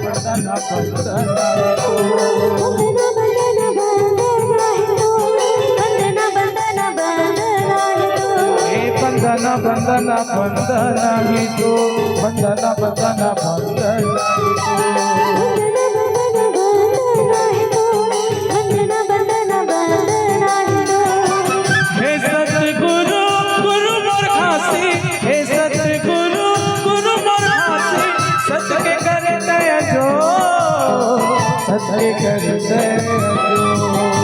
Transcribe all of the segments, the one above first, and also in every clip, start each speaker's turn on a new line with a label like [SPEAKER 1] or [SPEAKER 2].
[SPEAKER 1] बंदना बंदना तो बंदना बंदना बंदना ही तो बंदना बंदना बंदना ही तो हे सतगुरु गुरु मोरखासी हे सतगुरु गुरु मोरखासी सत के कर दया जो सत के कर दया जो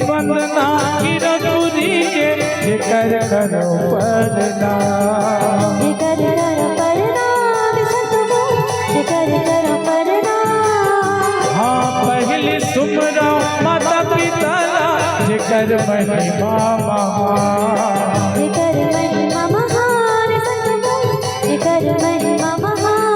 [SPEAKER 1] बंदना की रघुरी के कर करो पढ़ना कर करो पढ़ना हाँ पहले सुमरा माता पिता जिकर महिमा महान जिकर महिमा महान जिकर महिमा महान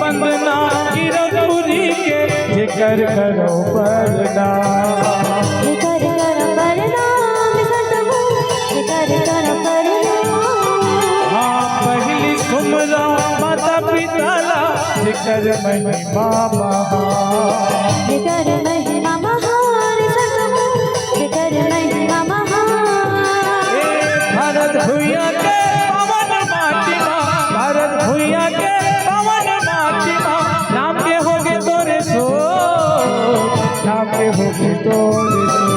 [SPEAKER 1] बंदना की रघुरी के जिकर करो पढ़ना जिकर करो पढ़ना जिकर करो पढ़ना हाँ पहली सुमरा माता पिता जिकर महिमा महान जिकर महिमा महान जिकर महिमा महान भारत भूया के पवन माटी भारत भूया के नाम के होगे तोरे सो नाम के होगे तोरे सो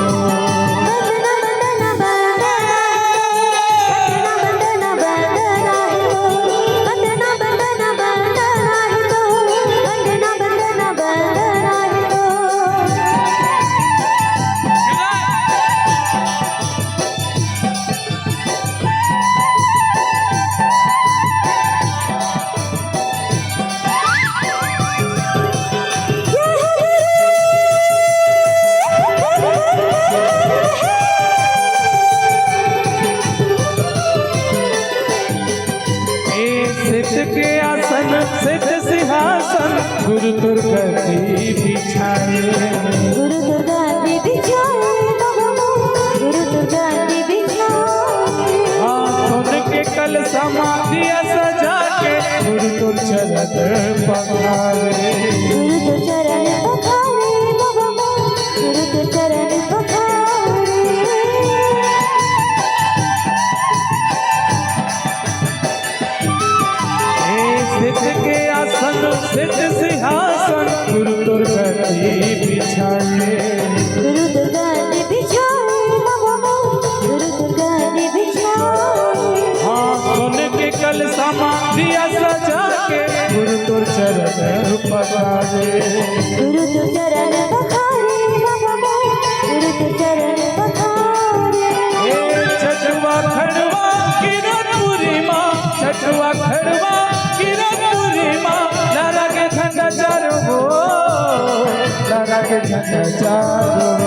[SPEAKER 1] के आसन सिद्ध सिंहासन गुरु दुर्गति बिछाए गुरु दुर्गति बिछाए गुरु दुर्गति बिछाए हाँ सुन के कल समाधि सजा के गुरु तुर चरण पखारे गुरु तुर चरण पखारे गुरु तुर चरण पखारे सिद्ध के आसन सिद्ध सिंहासन गुरु दुर्गति बिछाए गुरु दुर्गति बिछाए गुरु दुर्गति बिछाए हाँ सुन के कल समाधि सजा के गुरु तुर चरण पखारे गुरु तुर चरण पखारे गुरु तुर चरण पखारे छठवा खड़वा की रघुरी माँ छठवा खड़वा लड़ा के झंडा चारो हो लड़ा के झंडा चारो